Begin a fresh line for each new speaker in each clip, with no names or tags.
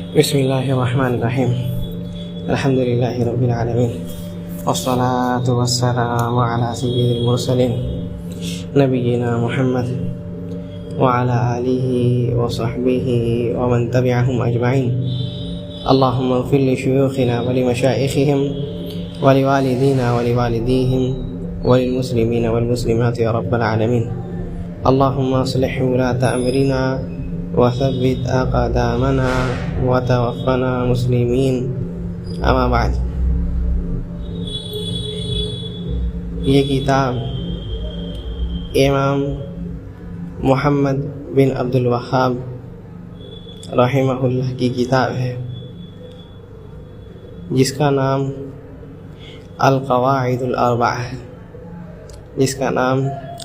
بسم الله الرحمن الرحيم الحمد لله رب العالمين والصلاة والسلام على سيد المرسلين نبينا محمد وعلى آله وصحبه ومن تبعهم أجمعين اللهم اغفر لشيوخنا ولمشائخهم ولوالدينا ولوالديهم وللمسلمين والمسلمات يا رب العالمين اللهم اصلح ولاة أمرنا وثبت أقدامنا وتوفنا مسلمين اما بعد. یہ کتاب امام محمد بن عبد الوہاب رحمہ اللہ کی کتاب ہے جس کا نام القواعد الاربعہ ہے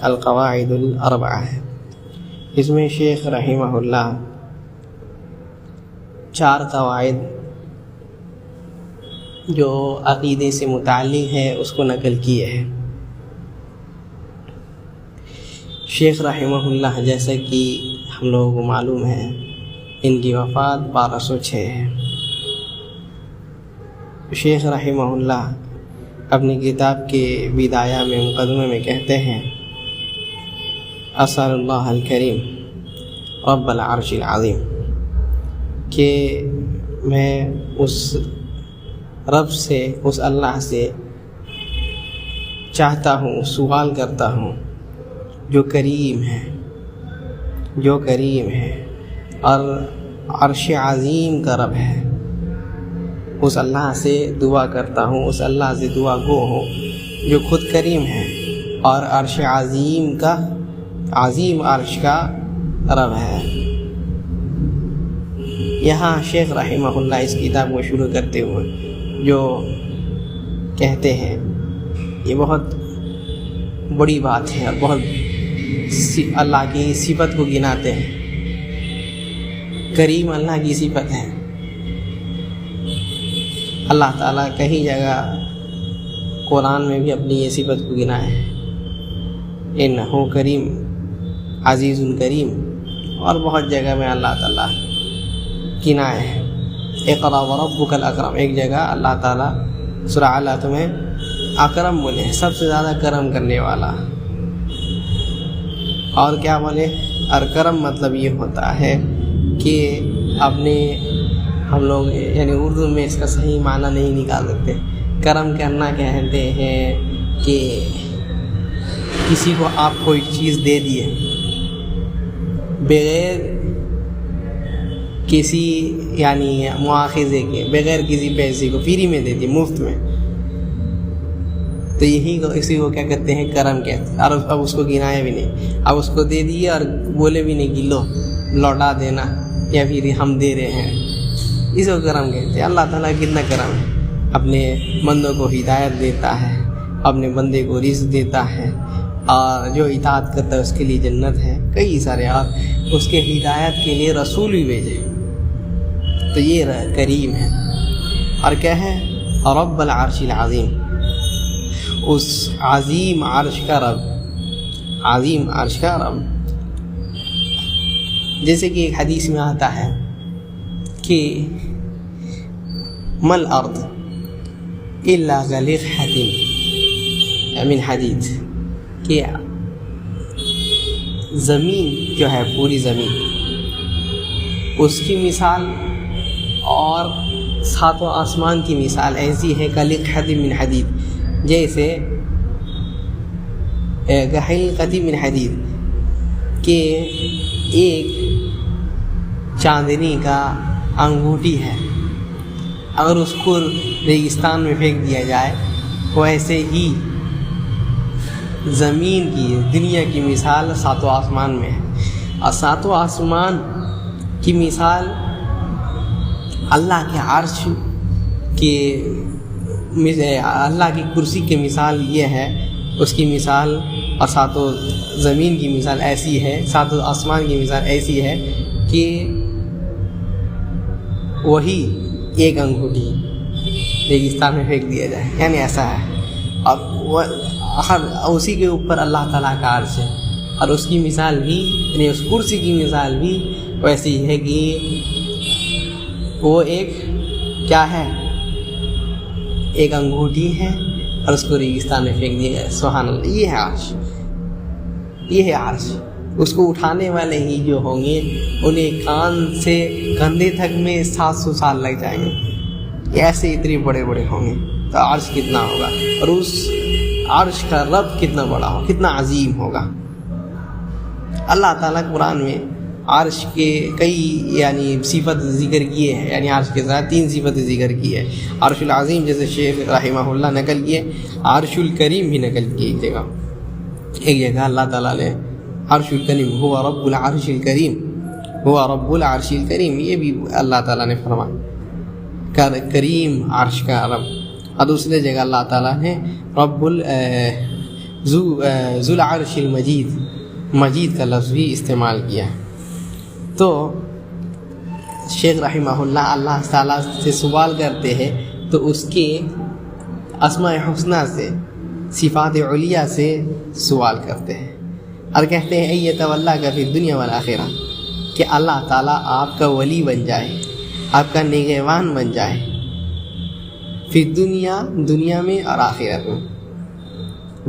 القواعد الاربعہ ہے. اس میں شیخ رحمہ اللہ 4 قواعد جو عقیدے سے متعلق ہے اس کو نقل کیے ہیں. شیخ رحمہ اللہ جیسا کہ ہم لوگوں کو معلوم ہے ان کی وفات 1206 ہے. شیخ رحمہ اللہ اپنی کتاب کے بدایہ میں مقدمے میں کہتے ہیں اسأل اللہ الکریم رب العرش العظیم کہ میں اس رب سے اس اللہ سے چاہتا ہوں سوال کرتا ہوں جو کریم ہے اور عرش عظیم کا رب ہے. اس اللہ سے دعا کرتا ہوں اس اللہ سے دعا گو ہوں جو خود کریم ہے اور عرش عظیم عرش کا رب ہے. یہاں شیخ رحمہ اللہ اس کتاب کو شروع کرتے ہوئے جو کہتے ہیں یہ بہت بڑی بات ہے اور بہت اللہ کی صفت کو گناتے ہیں. کریم اللہ کی صفت ہے. اللہ تعالیٰ کئی جگہ قرآن میں بھی اپنی یہ صفت کو گنا ہے انہ کریم عزیز کریم اور بہت جگہ میں اللہ تعالیٰ گنا ہے. اقرأ وربک الاکرم ایک جگہ اللہ تعالیٰ سورہ اعلیٰ میں اکرم بولے سب سے زیادہ کرم کرنے والا. اور کیا بولے اور کرم مطلب یہ ہوتا ہے کہ اپنے ہم لوگ یعنی اردو میں اس کا صحیح معنی نہیں نکال سکتے. کرم کرنا کہتے ہیں کہ کسی کو آپ کوئی چیز دے دیے بغیر کسی یعنی مواخذے کے بغیر کسی پیسے کو فری میں دے دی مفت میں تو اسی کو کیا کہتے ہیں کرم کہتے ہیں. اور اب اس کو گنایا بھی نہیں اب اس کو دے دیے اور بولے بھی نہیں کہ لو لوٹا دینا یا پھر ہم دے رہے ہیں اس کو کرم کہتے ہیں. اللہ تعالیٰ کتنا کرم ہے اپنے بندوں کو ہدایت دیتا ہے اپنے بندے کو رزق دیتا ہے اور جو اطاعت کرتا ہے اس کے لیے جنت ہے کئی سارے اور اس کے ہدایت کے لیے رسول بھی بھیجے تو یہ کریم ہے. اور کیا ہے رب العرش العظیم اس عظیم عرش کا رب. جیسے کہ ایک حدیث میں آتا ہے کہ مل ارض الا غلیظ من حدید کہ زمین جو ہے پوری زمین اس کی مثال اور 7 آسمان کی مثال ایسی ہے کلقحۃ من حدید جیسے حلقۃ من حدید کہ ایک چاندنی کا انگوٹھی ہے اگر اس کو ریگستان میں پھینک دیا جائے ویسے ہی زمین کی دنیا کی مثال 7 آسمان میں ہے. اور 7 آسمان کی مثال اللہ کے عرش کے اللہ کی کرسی کی مثال یہ ہے اس کی مثال اور 7 زمین کی مثال ایسی ہے 7 آسمان کی مثال ایسی ہے کہ وہی ایک انگوٹھی ریگستان میں پھینک دیا جائے یعنی ایسا ہے. اور اسی کے اوپر اللہ تعالیٰ کا عرش ہے اور اس کی مثال بھی یعنی اس کرسی کی مثال بھی ویسی ہے کہ وہ ایک کیا ہے، ایک انگوٹھی ہے اور اس کو ریگستان میں پھینک دیا گیا. سبحان اللہ. یہ ہے عرش، یہ ہے عرش. اس کو اٹھانے والے ہی جو ہوں گے انہیں کان سے کندھے تک میں 700 سال لگ جائیں گے. یہ ایسے اتنے بڑے بڑے ہوں گے. تو عرش کتنا ہوگا، اور اس عرش کا رب کتنا بڑا ہوگا، کتنا عظیم ہوگا. اللہ تعالیٰ قرآن میں عرش کے کئی یعنی صفت ذکر کیے ہیں. یعنی عرش کے ساتھ 3 صفت ذکر کی ہے. عرش العظیم جیسے شیخ رحمہ اللہ نقل کیے، عرش الکریم بھی نقل کیے. ایک جگہ اللہ تعالیٰ نے عرش الکریم ہوا رب العرش الکریم، ہوا رب العرش الکریم، یہ بھی اللہ تعالیٰ نے فرمایا کریم عرش کا رب. اور دوسرے جگہ اللہ تعالیٰ نے رب ذو العرش المجید، مجید کا لفظ بھی استعمال کیا. تو شیخ رحمہ اللہ تعالیٰ سے سوال کرتے ہیں تو اس کے اسماء حسنہ سے، صفات علیہ سے سوال کرتے ہیں اور کہتے ہیں ایت واللہ کا فی الدنیا والآخرہ، کہ اللہ تعالیٰ آپ کا ولی بن جائے، آپ کا نگہبان بن جائے، فی الدنیا، دنیا میں اور آخرت میں.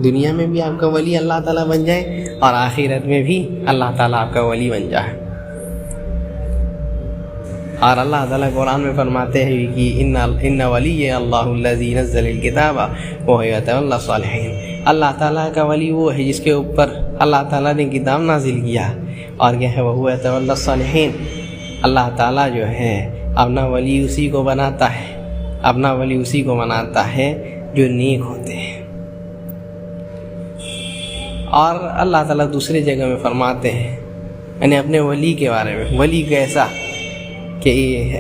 دنیا میں بھی آپ کا ولی اللہ تعالیٰ بن جائے اور آخرت میں بھی اللہ تعالیٰ آپ کا ولی بن جائے. اور اللہ تعالیٰ قرآن میں فرماتے ہیں کہ ان ولی اللہ الذی نزل الکتاب وهو یتولی الصالحین. اللہ تعالیٰ کا ولی وہ ہے جس کے اوپر اللہ تعالیٰ نے کتاب نازل کیا، اور کیا ہے، وهو یتولی الصالحین. اللہ تعالیٰ جو ہے اپنا ولی اسی کو بناتا ہے، اپنا ولی اسی کو بناتا ہے جو نیک ہوتے ہیں. اور اللہ تعالیٰ دوسری جگہ میں فرماتے ہیں یعنی اپنے ولی کے بارے میں، ولی کیسا، کہ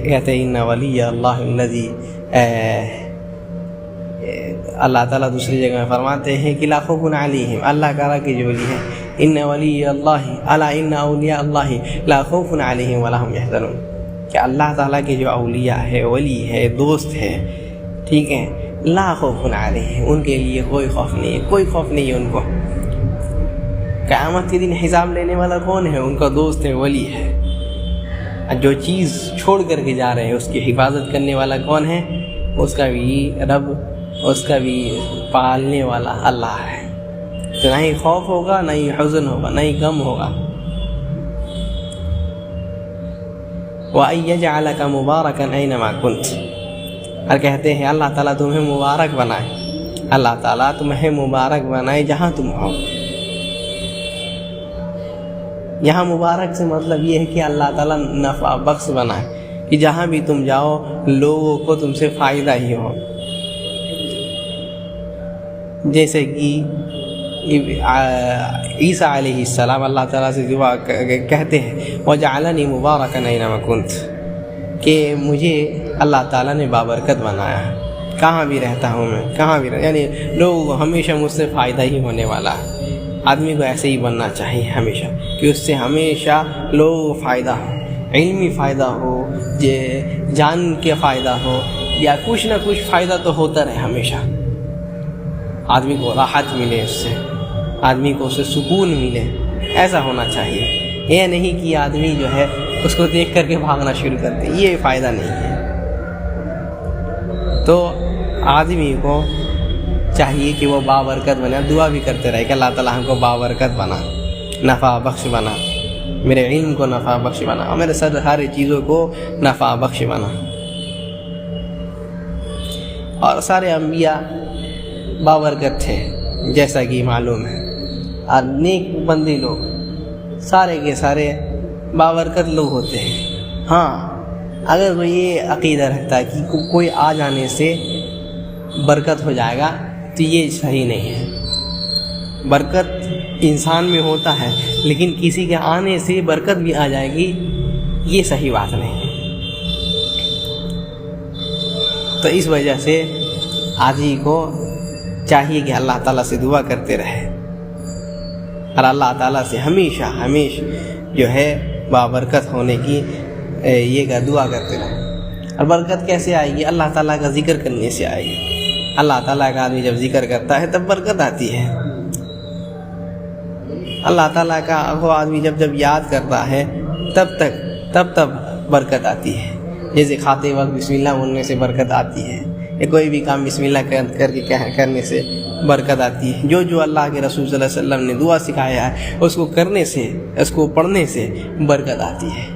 کہتے ہیں ان ولی اللہ الذی، اللہ تعالیٰ دوسری جگہ میں فرماتے ہیں کہ لا خوف علیہم، اللہ تعالیٰ کے جو ولی ہیں، ان ولی اللہ الا ان اولیاء اللہ لا خوف علیہم ولا هم یحزنون، کہ اللہ تعالیٰ کے جو اولیاء ہے، ولی ہے، دوست ہے، ٹھیک ہے، لا خوف علیہم، ان کے لیے کوئی خوف نہیں ہے، کوئی خوف نہیں ہے ان کو. قیامت کے دن حساب لینے والا کون ہے؟ ان کا دوست ہے، ولی ہے. جو چیز چھوڑ کر کے جا رہے ہیں اس کی حفاظت کرنے والا کون ہے؟ اس کا بھی رب، اس کا بھی پالنے والا اللہ ہے. تو نہ ہی خوف ہوگا، نہ ہی حزن ہوگا، نہ ہی غم ہوگا. وَأَن يَجْعَلَكَ مُبَارَكًا أَيْنَمَا كُنْتَ، اور کہتے ہیں اللہ تعالیٰ تمہیں مبارک بنائے، اللہ تعالیٰ تمہیں مبارک بنائے جہاں تم ہو. یہاں مبارک سے مطلب یہ ہے کہ اللہ تعالیٰ نفع بخش بنائے، کہ جہاں بھی تم جاؤ لوگوں کو تم سے فائدہ ہی ہو. جیسے کہ عیسیٰ علیہ السلام اللہ تعالیٰ سے دعا کہتے ہیں وَجَعَلَنِي مُبَارَكًا أَيْنَمَا كُنْتُ، کہ مجھے اللہ تعالیٰ نے بابرکت بنایا ہے، کہاں بھی رہتا ہوں میں، کہاں بھی یعنی لوگوں کو ہمیشہ مجھ سے فائدہ ہی ہونے والا ہے. آدمی کو ایسے ہی بننا چاہیے ہمیشہ، کہ اس سے ہمیشہ لوگوں کو فائدہ ہو، علمی فائدہ ہو، جان کے فائدہ ہو، یا کچھ نہ کچھ فائدہ تو ہوتا رہے ہمیشہ. آدمی کو راحت ملے، اس سے آدمی کو اس سے سکون ملے، ایسا ہونا چاہیے. یہ نہیں کہ آدمی جو ہے اس کو دیکھ کر کے بھاگنا شروع کر دے، یہ فائدہ نہیں ہے. تو آدمی کو چاہیے کہ وہ بابرکت بنے، دعا بھی کرتے رہے کہ اللہ تعالیٰ ہم کو بابرکت بنا، نفع بخش بنا، میرے علم کو نفع بخش بنا، اور میرے ساری چیزوں کو نفع بخش بنا. اور سارے انبیاء بابرکت تھے جیسا کہ معلوم ہے، اور نیک بندے لوگ سارے کے سارے بابرکت لوگ ہوتے ہیں. ہاں اگر وہ یہ عقیدہ رکھتا ہے کہ کوئی آ جانے سے برکت ہو جائے گا تو یہ صحیح نہیں ہے. برکت انسان میں ہوتا ہے، لیکن کسی کے آنے سے برکت بھی آ جائے گی، یہ صحیح بات نہیں ہے. تو اس وجہ سے آدمی کو چاہیے کہ اللہ تعالیٰ سے دعا کرتے رہے، اور اللہ تعالیٰ سے ہمیشہ جو ہے بابرکت ہونے کی یہ دعا کرتے رہے. اور برکت کیسے آئے گی؟ اللہ تعالیٰ کا ذکر کرنے سے آئے گی. اللہ تعالیٰ کا آدمی جب ذکر کرتا ہے تب برکت آتی ہے. اللہ تعالیٰ کا وہ آدمی جب یاد کرتا ہے تب برکت آتی ہے. جیسے کھاتے وقت بسم اللہ بولنے سے برکت آتی ہے، یا کوئی بھی کام بسم اللہ کر کے کرنے سے برکت آتی ہے۔ جو اللہ کے رسول صلی اللہ علیہ وسلم نے دعا سکھایا ہے اس کو کرنے سے، اس کو پڑھنے سے برکت آتی ہے۔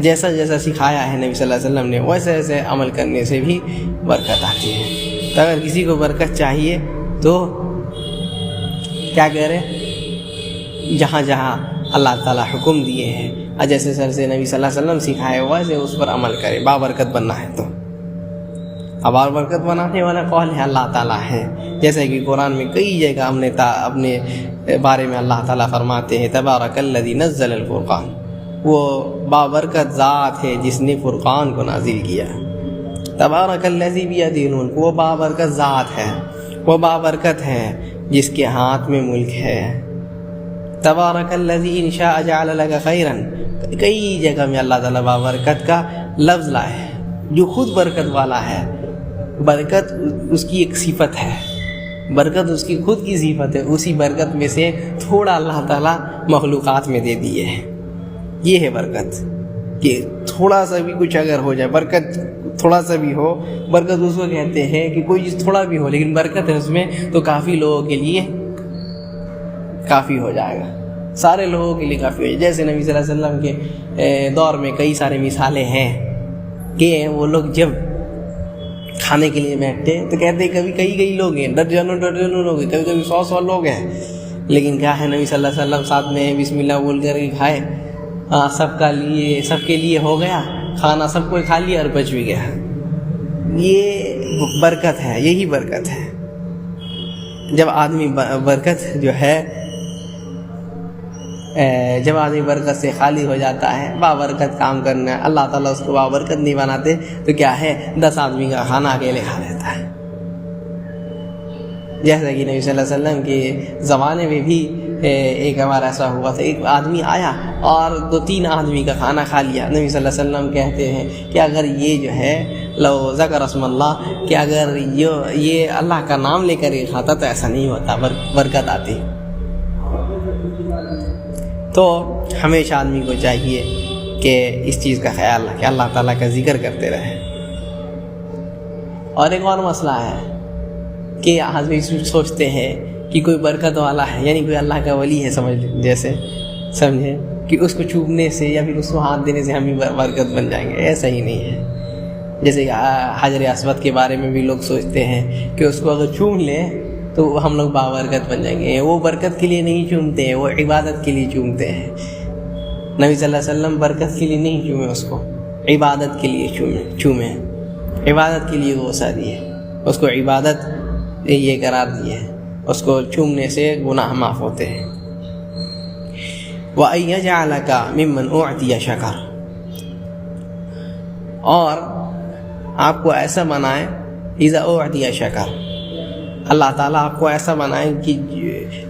جیسا جیسا سکھایا ہے نبی صلی اللہ علیہ وسلم نے ویسے ویسے عمل کرنے سے بھی برکت آتی ہے۔ تو اگر کسی کو برکت چاہیے تو کیا کرے؟ جہاں جہاں اللہ تعالیٰ حکم دیے ہیں اور جیسے سر سے نبی صلی اللہ علیہ وسلم سکھائے ویسے اس پر عمل کرے۔ بابرکت بننا ہے تو بابرکت بنانے والا قول ہے اللہ تعالیٰ ہے، جیسے کہ قرآن میں کئی جگہ ہم نے اپنے بارے میں اللہ تعالیٰ فرماتے ہیں تبارک الذی نزل الفرقان، وہ بابرکت ذات ہے جس نے فرقان کو نازل کیا۔ تبارک الذی بیدہ الملک، وہ بابرکت ذات ہے، وہ بابرکت ہے جس کے ہاتھ میں ملک ہے۔ تبارک الذی ان شاء جعل لک خیرا، کئی جگہ میں اللہ تعالیٰ بابرکت کا لفظ لائے ہے، جو خود برکت والا ہے۔ برکت اس کی ایک صفت ہے، برکت اس کی خود کی صفت ہے، اسی برکت میں سے تھوڑا اللہ تعالیٰ مخلوقات میں دے دیے ہے۔ یہ ہے برکت کہ تھوڑا سا بھی کچھ اگر ہو جائے، برکت تھوڑا سا بھی ہو، برکت اس کو کہتے ہیں کہ کوئی چیز تھوڑا بھی ہو لیکن برکت ہے اس میں، تو کافی لوگوں کے لیے کافی ہو جائے گا، سارے لوگوں کے لیے کافی ہو جائے۔ جیسے نبی صلی اللہ علیہ وسلم کے دور میں کئی سارے مثالیں ہیں کہ وہ لوگ جب کھانے کے لیے بیٹھتے تو کہتے کبھی کئی لوگ ہیں، درجنوں لوگ ہیں، کبھی 100 لوگ ہیں، لیکن کیا ہے نبی صلی اللہ علیہ وسلم ساتھ میں بسم اللہ بول کر کے کھائے، سب کے لیے ہو گیا کھانا، سب کو کھا لیا اور بچ بھی گیا۔ یہ برکت ہے، یہی برکت ہے۔ جب آدمی برکت سے خالی ہو جاتا ہے، بابرکت کام کرنا ہے، اللہ تعالیٰ اس کو بابرکت نہیں بناتے تو کیا ہے 10 آدمی کا کھانا اکیلے کھا لیتا ہے۔ جیسا کہ نبی صلی اللہ علیہ وسلم کے زمانے میں بھی ایک بار ایسا ہوا تھا، ایک آدمی آیا اور 2-3 آدمی کا کھانا کھا لیا۔ نبی صلی اللہ علیہ وسلم کہتے ہیں کہ اگر یہ جو ہے لو ذکر اسم اللہ، کہ اگر یہ اللہ کا نام لے کر یہ کھاتا تو ایسا نہیں ہوتا، برکت آتی۔ تو ہمیشہ آدمی کو چاہیے کہ اس چیز کا خیال رکھے، اللہ تعالیٰ کا ذکر کرتے رہے۔ اور ایک اور مسئلہ ہے کہ آدمی سوچتے ہیں کہ کوئی برکت والا ہے، یعنی کوئی اللہ کا ولی ہے، سمجھے کہ اس کو چھونے سے یا پھر اس کو ہاتھ دینے سے ہم بھی برکت بن جائیں گے۔ ایسا ہی نہیں ہے۔ جیسے کہ حجر اسود کے بارے میں بھی لوگ سوچتے ہیں کہ اس کو اگر چوم لیں تو ہم لوگ بابرکت بن جائیں گے۔ وہ برکت کے لیے نہیں چومتے ہیں، وہ عبادت کے لیے چومتے ہیں۔ نبی صلی اللہ علیہ وسلم برکت کے لیے نہیں چومے اس کو، عبادت کے لیے چومے، عبادت کے لیے غوثہ دیے، اس کو عبادت یہ قرار دیے، اس کو چومنے سے گناہ معاف ہوتے ہیں۔ وَأَن يَجْعَلَكَ مِمَّنْ أُعْطِيَ شَكَرَ، اور آپ کو ایسا بنائے اِذَا أُعْطِيَ شَكَرَ، اللہ تعالیٰ آپ کو ایسا بنائے کہ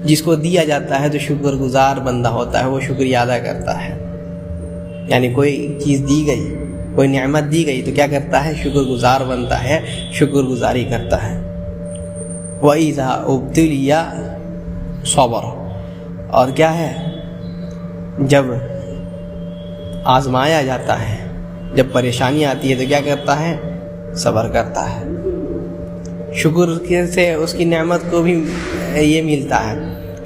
جس کو دیا جاتا ہے تو شکر گزار بندہ ہوتا ہے، وہ شکریہ ادا کرتا ہے۔ یعنی کوئی چیز دی گئی، کوئی نعمت دی گئی تو کیا کرتا ہے؟ شکر گزار بنتا ہے، شکر گزاری کرتا ہے۔ وَإِذَا اُبْتُلِيَ صَبَرَ، اور کیا ہے؟ جب آزمایا جاتا ہے، جب پریشانی آتی ہے تو کیا کرتا ہے؟ صبر کرتا ہے۔ شکر سے اس کی نعمت کو بھی یہ ملتا ہے،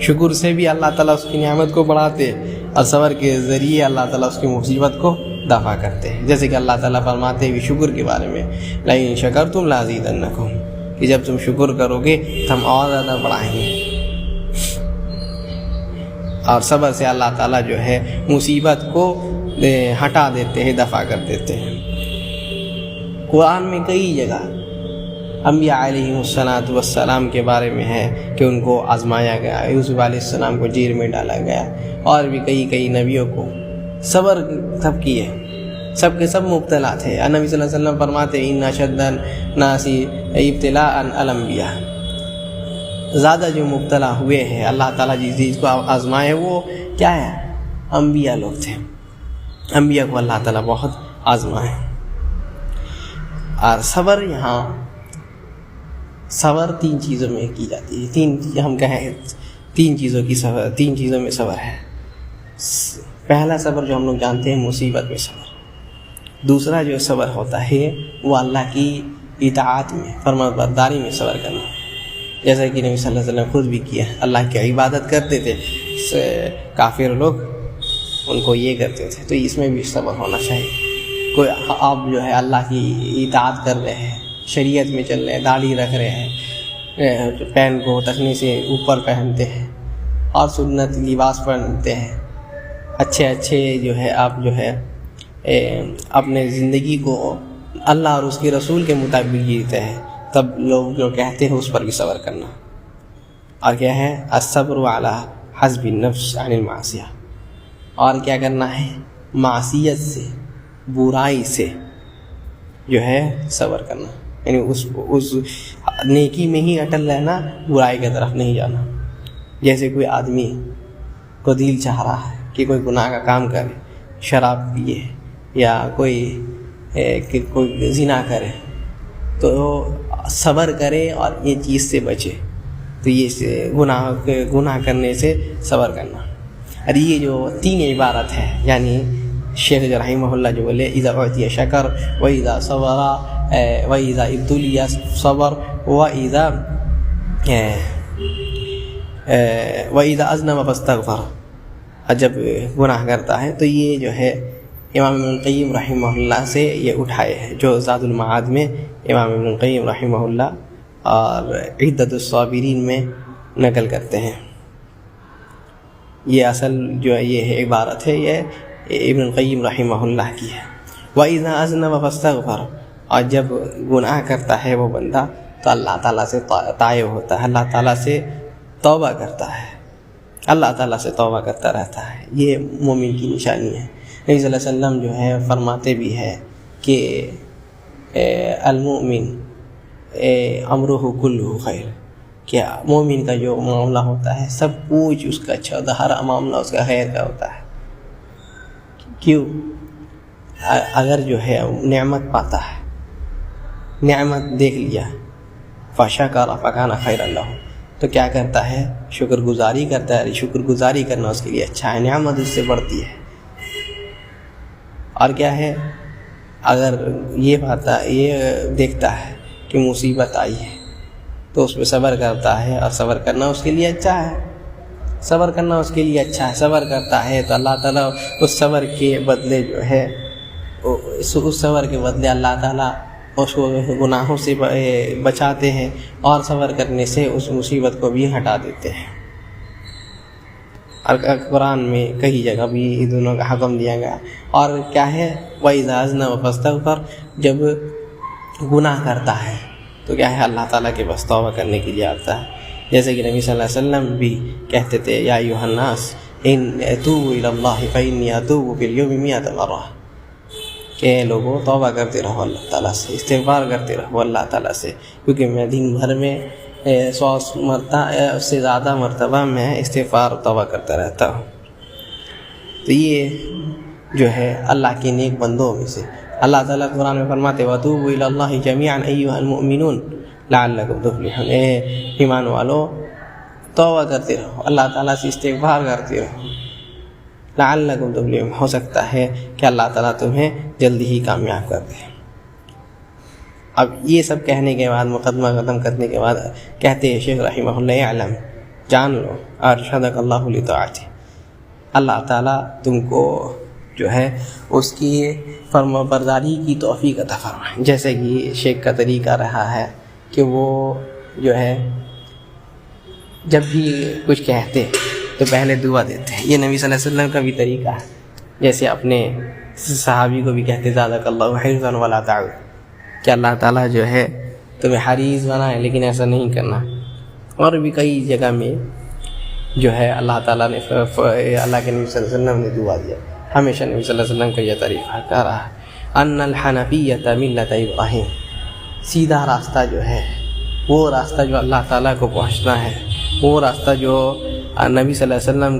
شکر سے بھی اللہ تعالیٰ اس کی نعمت کو بڑھاتے، اور صبر کے ذریعے اللہ تعالیٰ اس کی مصیبت کو دفع کرتے ہیں۔ جیسے کہ اللہ تعالیٰ فرماتے ہیں شکر کے بارے میں لَئِن شَكَرْتُمْ لَأَزِيدَنَّكُمْ، کہ جب تم شکر کرو گے تو ہم اور زیادہ بڑھائیں گے۔ اور صبر سے اللہ تعالیٰ جو ہے مصیبت کو ہٹا دیتے ہیں، دفع کر دیتے ہیں۔ قرآن میں کئی جگہ انبیاء علیہ السلام کے بارے میں ہے کہ ان کو آزمایا گیا، یوسف علیہ السلام کو جیل میں ڈالا گیا، اور بھی کئی نبیوں کو صبر سب کیے، سب کے سب مبتلا تھے۔ نبی صلی اللہ علیہ وسلم فرماتے ان اشد الناس ابتلاء الانبیاء، زیادہ جو مبتلا ہوئے ہیں اللہ تعالیٰ جس چیز کو آزمائے وہ کیا ہے؟ انبیاء لوگ تھے، انبیاء کو اللہ تعالیٰ بہت آزمائے۔ اور صبر، یہاں صبر 3 چیزوں میں کی جاتی ہے، ہم کہیں 3 چیزوں کی صبر، 3 چیزوں میں صبر ہے۔ پہلا صبر جو ہم لوگ جانتے ہیں مصیبت میں صبر، دوسرا جو صبر ہوتا ہے وہ اللہ کی اطاعت میں، فرما برداری میں صبر کرنا، جیسا کہ نبی صلی اللہ علیہ وسلم خود بھی کیا، اللہ کی عبادت کرتے تھے، کافر لوگ ان کو یہ کرتے تھے، تو اس میں بھی صبر ہونا چاہیے۔ کوئی آپ جو ہے اللہ کی اطاعت کر رہے ہیں، شریعت میں چل رہے ہیں، داڑھی رکھ رہے ہیں، پین کو تخنی سے اوپر پہنتے ہیں اور سنت لباس پہنتے ہیں، اچھے جو ہے آپ جو ہے اپنے زندگی کو اللہ اور اس کے رسول کے مطابق جیتے ہیں، تب لوگ جو کہتے ہیں اس پر بھی صبر کرنا۔ اور کیا ہے؟ الصبر علی حسب النفس عن المعصیہ، اور کیا کرنا ہے؟ معصیت سے، برائی سے جو ہے صبر کرنا، یعنی اس نیکی میں ہی اٹل رہنا، برائی کی طرف نہیں جانا۔ جیسے کوئی آدمی کو دل چاہ رہا ہے کہ کوئی گناہ کا کام کرے، شراب پیے یا کوئی زنا کرے، تو صبر کرے اور یہ چیز سے بچے، تو یہ گناہ کرنے سے صبر کرنا۔ اور یہ جو 3 عبارت ہے، یعنی شیخ رحمہ اللہ جو بولے اذا اعطی شکر و اذا صبر و اذا ابتلی صبر و اذا اذنب فاستغفر، اور جب گناہ کرتا ہے تو یہ جو ہے امام ابن القیم رحمہ اللہ سے یہ اٹھائے ہیں، جو زاد المعاد میں امام ابن القیم رحمہ اللہ اور عدت الصابرین میں نقل کرتے ہیں۔ یہ اصل جو یہ ہے عبارت ہے، یہ ابن القیم رحمہ اللہ کی ہے۔ وَإِذَا أَذْنَبَ فَاسْتَغْفَرَ، اور جب گناہ کرتا ہے وہ بندہ تو اللہ تعالیٰ سے تائب ہوتا ہے، اللہ تعالیٰ سے توبہ کرتا ہے، اللہ تعالیٰ سے توبہ کرتا رہتا ہے۔ یہ مومن کی نشانی ہے۔ نبی صلی اللہ علیہ وسلم جو ہے فرماتے بھی ہے کہ المؤمن امرہ کلہ خیر، کہ مومن کا جو معاملہ ہوتا ہے سب کچھ اس کا اچھا ہوتا ہے، ہر معاملہ اس کا خیر کا ہوتا ہے۔ کیوں؟ اگر جو ہے نعمت پاتا ہے، نعمت دیکھ لیا، فشکر فکان خیر اللہ، تو کیا کرتا ہے؟ شکر گزاری کرتا ہے۔ شکر گزاری کرنا اس کے لیے اچھا ہے، نعمت اس سے بڑھتی ہے۔ اور کیا ہے؟ اگر یہ دیکھتا ہے کہ مصیبت آئی ہے تو اس پہ صبر کرتا ہے، اور صبر کرنا اس کے لیے اچھا ہے، صبر کرنا اس کے لیے اچھا ہے، صبر کرتا ہے تو اللہ تعالیٰ اس صبر کے بدلے جو ہے اس صبر کے بدلے اللہ تعالیٰ اس کو گناہوں سے بچاتے ہیں، اور صبر کرنے سے اس مصیبت کو بھی ہٹا دیتے ہیں۔ اور قرآن میں کئی جگہ بھی دونوں کا حکم دیا گیا۔ اور کیا ہے؟ وَإِذَا أَذْنَبَ فَاسْتَغْفَرَ، جب گناہ کرتا ہے تو کیا ہے؟ اللہ تعالیٰ کے پاس توبہ کرنے کے لیے آتا ہے، جیسے کہ نبی صلی اللہ علیہ وسلم بھی کہتے تھے یا ایھا الناس ان اتوبوا الی اللہ فانی اتوب فی اليوم 100 مرہ، کہ لوگوں توبہ کرتے رہو اللہ تعالیٰ سے، استغفار کرتے رہو اللہ تعالیٰ سے، کیونکہ میں دن بھر میں 100 مرتبہ اس سے زیادہ مرتبہ میں استغفار توبہ کرتا رہتا ہوں۔ تو یہ جو ہے اللہ کے نیک بندوں میں سے اللہ تعالیٰ قرآن میں فرماتے وَتُوبُوا إِلَى اللَّهِ جَمِيعًا أَيُّهَا الْمُؤْمِنُونَ لَعَلَّكُمْ تُفْلِحُونَ، ایمان والو توبہ کرتے رہو، اللہ تعالیٰ سے استغفار کرتے رہو، لَعَلَّكُمْ تُفْلِحُونَ، ہو سکتا ہے کہ اللہ تعالیٰ تمہیں جلدی ہی کامیاب کر دے۔ اب یہ سب کہنے کے بعد، مقدمہ ختم کرنے کے بعد کہتے ہیں شیخ رحمہ اللہ اعلم، جان لو ارشدک اللہ لطاعتہ، اللہ تعالیٰ تم کو جو ہے اس کی فرما برداری کی توفیق عطا فرمائے۔ جیسے کہ شیخ کا طریقہ رہا ہے کہ وہ جو ہے جب بھی کچھ کہتے تو پہلے دعا دیتے ہیں، یہ نبی صلی اللہ علیہ وسلم کا بھی طریقہ ہے۔ جیسے اپنے صحابی کو بھی کہتے زادک اللہ حرصا ولا تعود، کہ اللہ تعالیٰ جو ہے تمہیں حریص بنائے، لیکن ایسا نہیں کرنا۔ اور بھی کئی جگہ میں جو ہے اللہ تعالیٰ نے اللہ کے نبی صلی اللہ علیہ وسلم نے دعا دیا، ہمیشہ نبی صلی اللہ علیہ وسلم کا یہ طریقہ کہہ رہا ہے ان الحنفیۃ ملۃ ابراہیم، سیدھا راستہ جو ہے وہ راستہ جو اللہ تعالیٰ کو پہنچنا ہے، وہ راستہ جو نبی صلی اللہ علیہ وسلم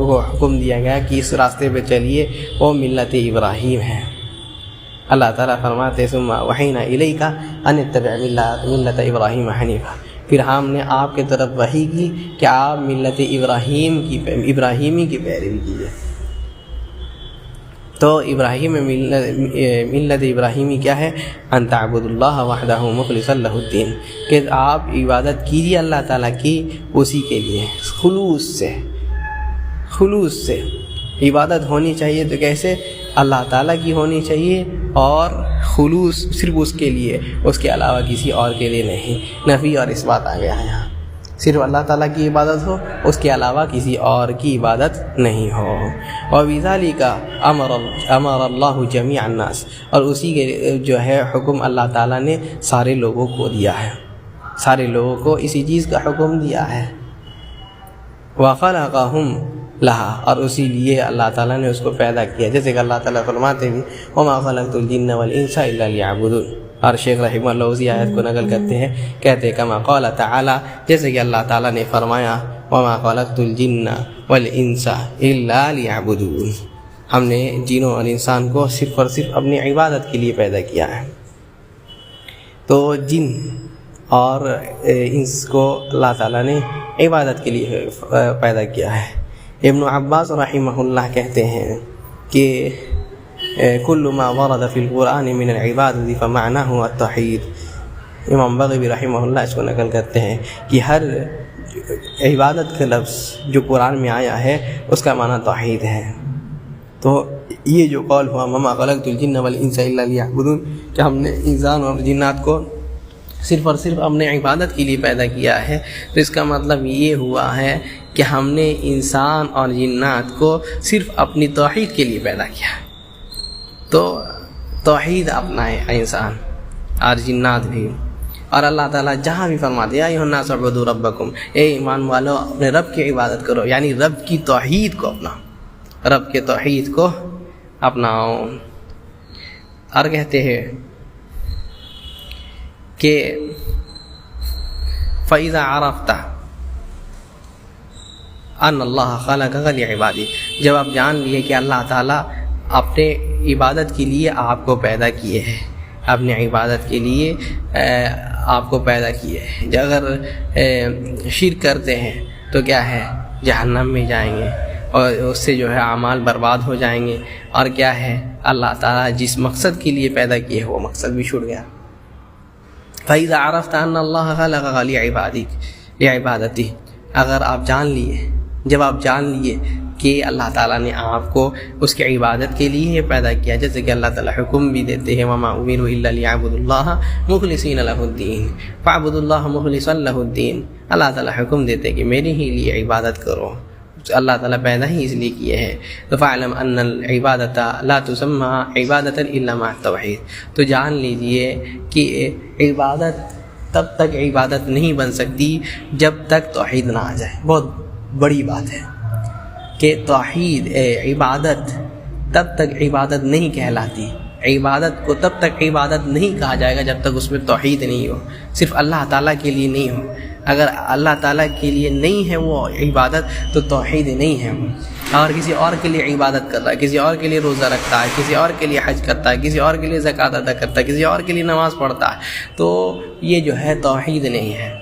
کو حکم دیا گیا کہ اس راستے پہ چلیے، وہ ملت ابراہیم ہے۔ اللہ تعالیٰ فرماتے ثم اوحینا الیک ان اتبع ملت ابراہیم حنیفا، پھر ہم نے آپ کی طرف وحی کی کہ آپ ملت ابراہیمی کی پیروی کیجیے۔ تو ابراہیم ملت ابراہیمی کیا ہے؟ ان تعبدوا اللہ وحدہ مخلصا لہ الدین، کہ آپ عبادت کیجیے اللہ تعالیٰ کی اسی کے لیے خلوص سے عبادت ہونی چاہیے۔ تو کیسے؟ اللہ تعالیٰ کی ہونی چاہیے اور خلوص صرف اس کے لیے، اس کے علاوہ کسی اور کے لیے نہیں۔ نفی اور اس بات آ گیا ہے یہاں، صرف اللہ تعالیٰ کی عبادت ہو، اس کے علاوہ کسی اور کی عبادت نہیں ہو۔ اور بذالک امر اللہ جمیع الناس، اور اسی کے جو ہے حکم اللہ تعالیٰ نے سارے لوگوں کو دیا ہے، سارے لوگوں کو اسی چیز کا حکم دیا ہے۔ وخلقہم لہا، اور اسی لیے اللہ تعالیٰ نے اس کو پیدا کیا، جیسے کہ اللہ تعالیٰ فرماتے بھی وما خلقت الجن والانس الا لیعبدون۔ اور شیخ رحمہ اللہ اسی آیت کو نقل کرتے ہیں، کہتے کما قال تعالیٰ، جیسے کہ اللہ تعالیٰ نے فرمایا وما خلقت الجن والانس الا لیعبدون، ہم نے جنوں اور انسان کو صرف اور صرف اپنی عبادت کے لیے پیدا کیا ہے۔ تو جن اور انس کو اللہ تعالیٰ نے عبادت کے لیے پیدا کیا ہے۔ ابن عباس رحمہ اللہ کہتے ہیں کہ کل ما ورد فی القرآن من العبادت فمعناہ التوحید۔ امام بغوی رحمہ اللہ اس کو نقل کرتے ہیں کہ ہر عبادت کا لفظ جو قرآن میں آیا ہے اس کا معنی توحید ہے۔ تو یہ جو قول ہوا وما خلقت الجن والانس الا لیعبدون، کہ ہم نے انسان اور جنات کو صرف اور صرف اپنے عبادت کے لیے پیدا کیا ہے، تو اس کا مطلب یہ ہوا ہے کہ ہم نے انسان اور جنات کو صرف اپنی توحید کے لیے پیدا کیا ہے۔ تو توحید اپنائے انسان اور جنات بھی، اور اللہ تعالیٰ جہاں بھی فرماتے ہیں یا ایھا الناس اعبدوا ربکم، اے ایمان والو اپنے رب کی عبادت کرو، یعنی رب کی توحید کو اپناؤ، رب کے توحید کو اپناؤ۔ اور کہتے ہیں کہ فَإِذَا عَرَفْتَ ان اللہ خلقک لعبادی، جب آپ جان لیے کہ اللہ تعالیٰ اپنے عبادت کے لیے آپ کو پیدا کیے ہیں، اپنے عبادت کے لیے آپ کو پیدا کیے ہیں۔ اگر شرک کرتے ہیں تو کیا ہے؟ جہنم میں جائیں گے، اور اس سے جو ہے اعمال برباد ہو جائیں گے۔ اور کیا ہے؟ اللہ تعالیٰ جس مقصد کے لیے پیدا کیے وہ مقصد بھی چھوٹ گیا۔ فَإِذَا عَرَفْتَ أَنَّ اللَّهَ خَلَقَكَ لِعِبَادَتِهِ، اگر آپ جان لیے، جب آپ جان لیے کہ اللہ تعالیٰ نے آپ کو اس کی عبادت کے لیے پیدا کیا، جیسے کہ اللہ تعالیٰ حکم بھی دیتے ہیں وَمَا أُمِرُوا إِلَّا لِيَعْبُدُوا اللَّهَ مُخْلِصِينَ لَهُ الدِّينَ فَاعْبُدُوا اللَّهَ مُخْلِصًا لَهُ الدِّينَ، اللہ تعالیٰ حکم دیتے کہ میرے ہی لیے عبادت کرو، اللہ تعالیٰ پیدا ہی اس لیے کیے ہیں۔ تو فَاعْلَمْ أَنَّ الْعِبَادَةَ لَا تُسَمَّىٰ عِبَادَةً إِلَّا مَعَ التَّوْحِيدِ، تو جان لیجئے کہ عبادت تب تک عبادت نہیں بن سکتی جب تک توحید نہ آ جائے۔ بہت بڑی بات ہے کہ توحید عبادت تب تک عبادت نہیں کہلاتی، عبادت کو تب تک عبادت نہیں کہا جائے گا جب تک اس میں توحید نہیں ہو، صرف اللہ تعالیٰ کے لیے نہیں ہو۔ اگر اللہ تعالیٰ کے لیے نہیں ہے وہ عبادت تو توحید نہیں ہے وہ، اور کسی اور کے لیے عبادت کر رہا ہے، کسی اور کے لیے روزہ رکھتا ہے، کسی اور کے لیے حج کرتا ہے، کسی اور کے لیے زکوٰۃ ادا کرتا ہے، کسی اور کے لیے نماز پڑھتا ہے، تو یہ جو ہے توحید نہیں ہے۔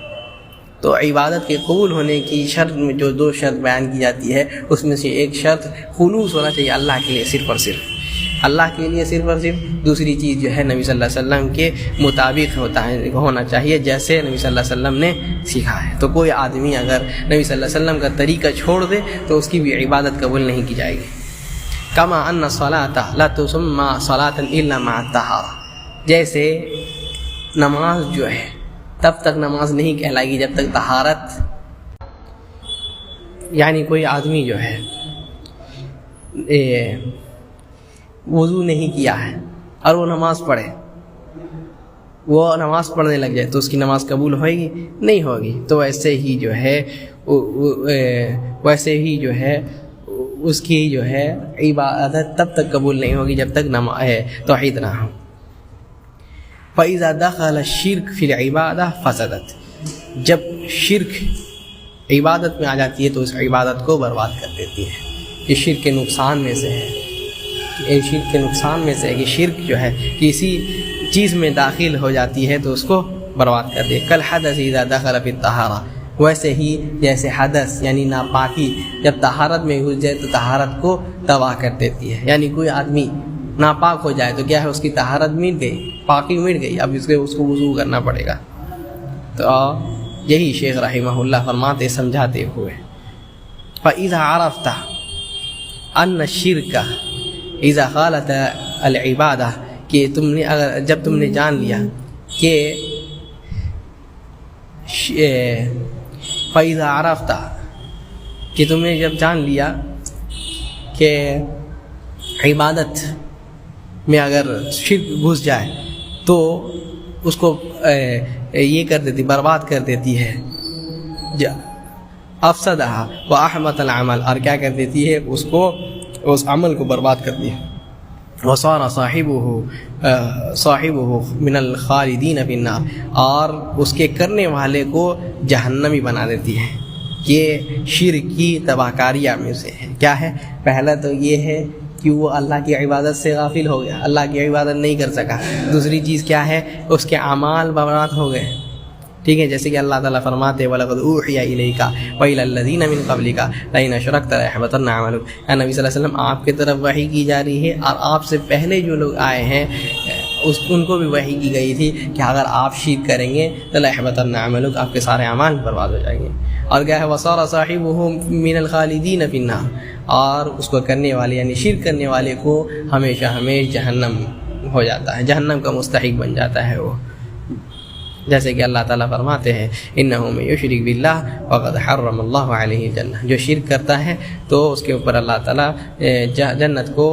تو عبادت کے قبول ہونے کی شرط میں جو 2 شرط بیان کی جاتی ہے، اس میں سے ایک شرط خلوص ہونا چاہیے اللہ کے لیے، صرف اور صرف اللہ کے لیے صرف اور صرف۔ دوسری چیز جو ہے نبی صلی اللہ علیہ وسلم کے مطابق ہونا چاہیے، جیسے نبی صلی اللہ علیہ وسلم نے سکھا ہے۔ تو کوئی آدمی اگر نبی صلی اللہ علیہ وسلم کا طریقہ چھوڑ دے تو اس کی بھی عبادت قبول نہیں کی جائے گی۔ کما ان الصلاۃ لا تسمى صلاۃ الا مع الطہارۃ، جیسے نماز جو ہے تب تک نماز نہیں کہلائے گی جب تک طہارت، یعنی کوئی آدمی جو ہے وضو نہیں کیا ہے اور وہ نماز پڑھے، وہ نماز پڑھنے لگ جائے تو اس کی نماز قبول ہوئے گی؟ نہیں ہوگی۔ تو ویسے ہی جو ہے اس کی جو ہے عبادت تب تک قبول نہیں ہوگی جب تک توحید نہ ہو۔ فَإِذَا دَخَلَ الشِّرْكُ فِي الْعِبَادَةِ فَسَدَتْ، جب شرک عبادت میں آ جاتی ہے تو اس عبادت کو برباد کر دیتی ہے۔ یہ شرک کے نقصان میں سے ہے، شرک کے نقصان میں سے ہے کہ شرک جو ہے کسی چیز میں داخل ہو جاتی ہے تو اس کو برباد کر دے۔ کالحدث اذا دخل فی الطہارہ، ویسے ہی جیسے حدث یعنی ناپاکی جب طہارت میں گھس جائے تو طہارت کو تباہ کر دیتی ہے. یعنی کوئی آدمی ناپاک ہو جائے تو کیا ہے، اس کی طہارت مٹ گئی، پاکی مٹ گئی، اب اس کو وضو کرنا پڑے گا. تو یہی شیخ رحمہ اللہ فرماتے سمجھاتے ہوئے فَإِذَا عَرَفْتَ أَنَّ الشِّرْكَ إِذَا خَالَتَ الْعِبَادَةَ کہ جب تم نے جان لیا کہ فَإِذَا عَرَفْتَ کہ تم نے جب جان لیا کہ عبادت میں اگر شرک گھس جائے تو اس کو یہ کر دیتی، برباد کر دیتی ہے، افسدہا واحبط العمل، اور کیا کر دیتی ہے، اس عمل کو برباد کرتی ہے. وصار صاحبہ من الخالدین فی النار، اور اس کے کرنے والے کو جہنمی بنا دیتی ہے. یہ شرک کی تباہ کاریاں میں سے ہے. کیا ہے؟ پہلا تو یہ ہے کہ وہ اللہ کی عبادت سے غافل ہو گیا، اللہ کی عبادت نہیں کر سکا. دوسری چیز کیا ہے، اس کے اعمال برباد ہو گئے. ٹھیک ہے، جیسے کہ اللہ تعالیٰ فرماتے وَلَقَدْ أُوحِيَ إِلَيْكَ وَإِلَى الَّذِينَ مِن قَبْلِكَ لَئِنْ أَشْرَكْتَ لَيَحْبَطَنَّ عَمَلُكَ. نبی صلی اللہ علیہ وسلم آپ کی طرف وحی کی جا رہی ہے، اور آپ سے پہلے جو لوگ آئے ہیں ان کو بھی وحی کی گئی تھی کہ اگر آپ شرک کریں گے تو لَيَحْبَطَنَّ عَمَلُكَ، آپ کے سارے اعمال برباد ہو جائیں گے. اور کیا ہے، وَصَارَ صَاحِبُهُ مِنَ الْخَالِدِينَ فِي النَّارِ، اور اس کو کرنے والے یعنی شرک کرنے والے کو ہمیشہ جہنم ہو جاتا ہے، جہنم کا مستحق بن جاتا ہے وہ. جیسے کہ اللہ تعالیٰ فرماتے ہیں انہ من یشرک باللہ فقد حرم اللہ علیہ الجنہ، جو شرک کرتا ہے تو اس کے اوپر اللہ تعالیٰ جنت کو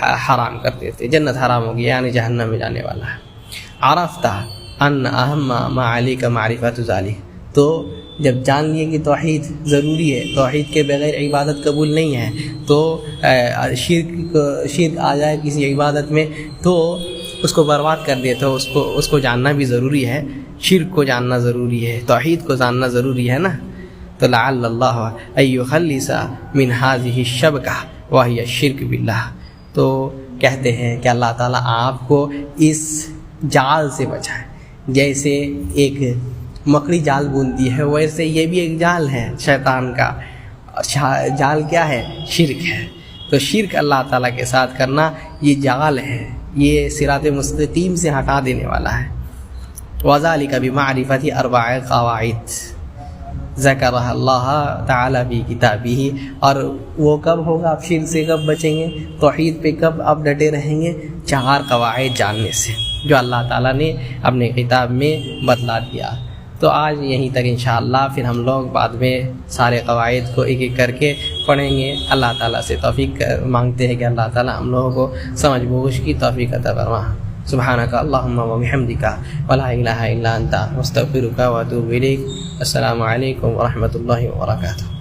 حرام کر دیتے، جنت حرام ہوگی یعنی جہنم میں جانے والا ہے. عرفت ان اہم ما علیک معرفت ذلک، تو جب جان لیے کہ توحید ضروری ہے، توحید کے بغیر عبادت قبول نہیں ہے، تو شرک آ جائے کسی عبادت میں تو اس کو برباد کر دے، تو اس کو جاننا بھی ضروری ہے، شرک کو جاننا ضروری ہے، توحید کو جاننا ضروری ہے نا. تو لعل اللہ ان یخلص من هذه الشبکہ وہی الشرک باللہ، تو کہتے ہیں کہ اللہ تعالیٰ آپ کو اس جال سے بچائے. جیسے ایک مکڑی جال بنتی ہے، ویسے یہ بھی ایک جال ہے شیطان کا. جال کیا ہے؟ شرک ہے. تو شرک اللہ تعالیٰ کے ساتھ کرنا یہ جال ہے، یہ صراط مستقیم سے ہٹا دینے والا ہے. وذالک بمعرفت اربع قواعد ذکرها اللہ تعالیٰ فی کتابہ، اور وہ کب ہوگا، آپ شرک سے کب بچیں گے، توحید پہ کب آپ ڈٹے رہیں گے، 4 قواعد جاننے سے جو اللہ تعالیٰ نے اپنے کتاب میں بتلا دیا. تو آج یہیں تک انشاءاللہ، پھر ہم لوگ بعد میں سارے قواعد کو ایک ایک کر کے پڑھیں گے. اللہ تعالیٰ سے توفیق مانگتے ہیں کہ اللہ تعالیٰ ہم لوگوں کو سمجھ بوجھ کی توفیق عطا فرما. سبحانک اللہم وبحمدک ولا الہ الا انت استغفرک واتوب الیک. السلام علیکم ورحمۃ اللہ وبرکاتہ.